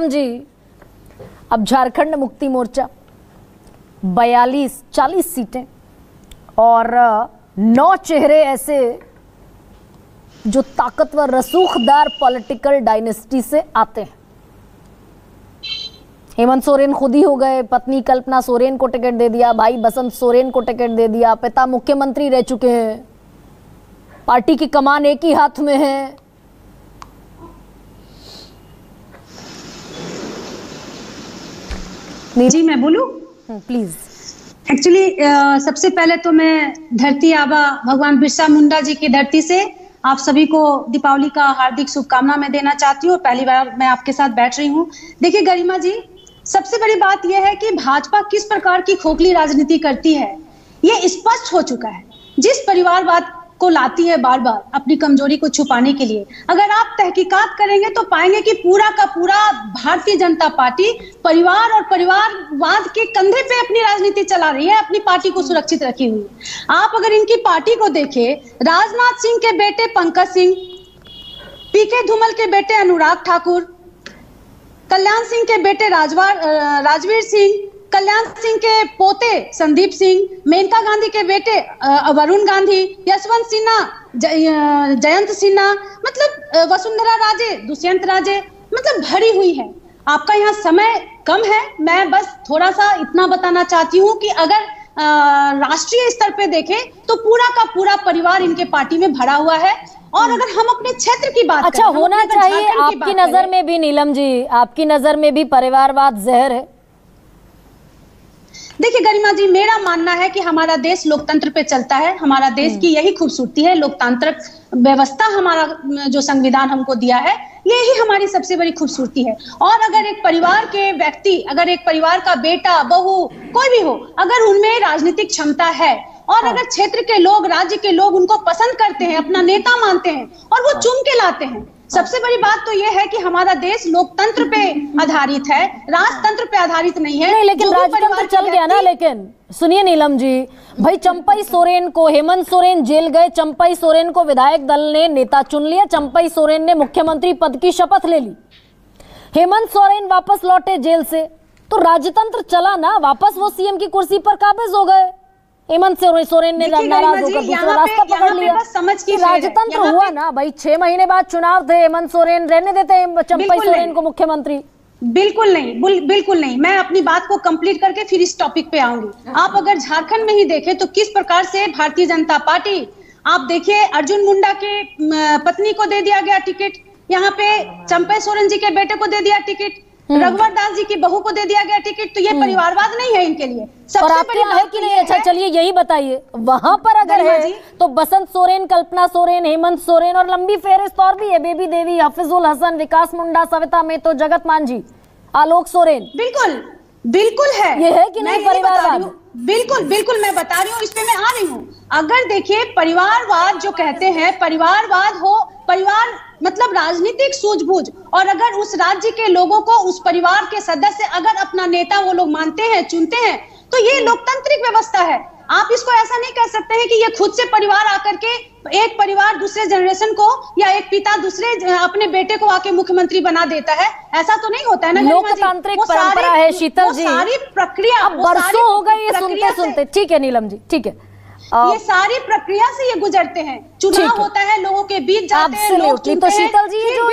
जी, अब झारखंड मुक्ति मोर्चा 42-40 सीटें और 9 चेहरे ऐसे जो ताकतवर रसूखदार पॉलिटिकल डायनेस्टी से आते हैं। हेमंत सोरेन खुद ही हो गए, पत्नी कल्पना सोरेन को टिकट दे दिया, भाई बसंत सोरेन को टिकट दे दिया, पिता मुख्यमंत्री रह चुके हैं, पार्टी की कमान एक ही हाथ में है। जी मैं बोलूं? प्लीज। एक्चुअली सबसे पहले तो मैं धरती आबा भगवान बिरसा मुंडा जी की धरती से आप सभी को दीपावली का हार्दिक शुभकामना मैं देना चाहती हूँ। पहली बार मैं आपके साथ बैठ रही हूँ। देखिए गरिमा जी, सबसे बड़ी बात यह है कि भाजपा किस प्रकार की खोखली राजनीति करती है ये स्पष्ट हो चुका है। जिस परिवारवाद को लाती है बार बार अपनी कमजोरी को छुपाने के लिए, अगर आप तहकीकात करेंगे तो पाएंगे कि पूरा का पूरा भारतीय जनता पार्टी परिवार और परिवारवाद के कंधे पे अपनी राजनीति चला रही है, अपनी पार्टी को सुरक्षित रखी हुई। आप अगर इनकी पार्टी को देखें, राजनाथ सिंह के बेटे पंकज सिंह, पीके धूमल के बेटे अनुराग ठाकुर, कल्याण सिंह के बेटे राजवीर सिंह, कल्याण सिंह के पोते संदीप सिंह, मेनका गांधी के बेटे वरुण गांधी, यशवंत सिन्हा, जयंत सिन्हा, मतलब वसुंधरा राजे, दुष्यंत राजे, मतलब भरी हुई है। आपका यहाँ समय कम है, मैं बस थोड़ा सा इतना बताना चाहती हूँ कि अगर राष्ट्रीय स्तर पे देखें तो पूरा का पूरा परिवार इनके पार्टी में भरा हुआ है। और अगर हम अपने क्षेत्र की बात अच्छा होना चाहिए आपकी नजर में भी, नीलम जी आपकी नजर में भी परिवारवाद जहर है? देखिए गरिमा जी, मेरा मानना है कि हमारा देश लोकतंत्र पे चलता है। हमारा देश की यही खूबसूरती है, लोकतांत्रिक व्यवस्था हमारा जो संविधान हमको दिया है यही हमारी सबसे बड़ी खूबसूरती है। और अगर एक परिवार के व्यक्ति, अगर एक परिवार का बेटा बहू कोई भी हो, अगर उनमें राजनीतिक क्षमता है और अगर क्षेत्र के लोग, राज्य के लोग उनको पसंद करते हैं, अपना नेता मानते हैं और वो चुन के लाते हैं, सबसे बड़ी बात तो ये है कि हमारा देश लोकतंत्र पे आधारित है, राजतंत्र पे आधारित नहीं है। नहीं, लेकिन राजतंत्र चल गया ना। लेकिन सुनिए नीलम जी, भाई चंपई सोरेन को, हेमंत सोरेन जेल गए, चंपई सोरेन को विधायक दल ने नेता चुन लिया, चंपई सोरेन ने मुख्यमंत्री पद की शपथ ले ली, हेमंत सोरेन वापस लौटे जेल से, तो राजतंत्र चला ना, वापस वो सीएम की कुर्सी पर काबिज हो गए। हेमंत सोरेन ने नाराज होकर दूसरा रास्ता पकड़ लिया, राजतंत्र हुआ ना भाई। 6 महीने बाद चुनाव थे, हेमंत सोरेन रहने देते हैं चंपई सोरेन को मुख्यमंत्री? बिल्कुल नहीं, बिल्कुल नहीं। मैं अपनी बात को कंप्लीट करके फिर इस टॉपिक पे आऊंगी। आप अगर झारखंड में ही देखें तो किस प्रकार से भारतीय जनता पार्टी, आप देखिए अर्जुन मुंडा के पत्नी को दे दिया गया टिकट, यहाँ पे चंपई सोरेन जी के बेटे को दे दिया टिकट, रघुवर दास जी की बहू को दे दिया गया टिकट। तो ये परिवारवाद नहीं है इनके लिए? और आपके यहाँ है कि नहीं? अच्छा चलिए यही बताइए, वहां पर अगर है तो बसंत सोरेन, कल्पना सोरेन, हेमंत सोरेन और लंबी फेहरिस्त और भी है, बेबी देवी, हफीजुल हसन, विकास मुंडा, सविता मेहतो, जगत मांझी, आलोक सोरेन। बिल्कुल बिल्कुल है, ये है कि नहीं परिवारवाद? बिल्कुल बिल्कुल मैं बता रही हूँ, इस पे मैं आ रही हूँ। अगर देखिए परिवारवाद जो कहते हैं, परिवारवाद हो, परिवार मतलब राजनीतिक सूझबूझ, और अगर उस राज्य के लोगों को, उस परिवार के सदस्य अगर अपना नेता वो लोग मानते हैं, चुनते हैं, तो ये लोकतांत्रिक व्यवस्था है। आप इसको ऐसा नहीं कह सकते हैं कि ये खुद से परिवार आकर के, एक परिवार दूसरे जनरेशन को या एक पिता दूसरे अपने बेटे को आके मुख्यमंत्री बना देता है, ऐसा तो नहीं होता है ना। लोकतांत्रिक परंपरा है शीतल जी, सारी प्रक्रिया अब बरसों हो गए ये सुनते सुनते। ठीक है नीलम जी, ठीक है, ये सारी प्रक्रिया से ये गुजरते हैं, चुनाव होता है, लोगों के बीच जाते हैं, लोग चुनते हैं। तो शीतल जी जो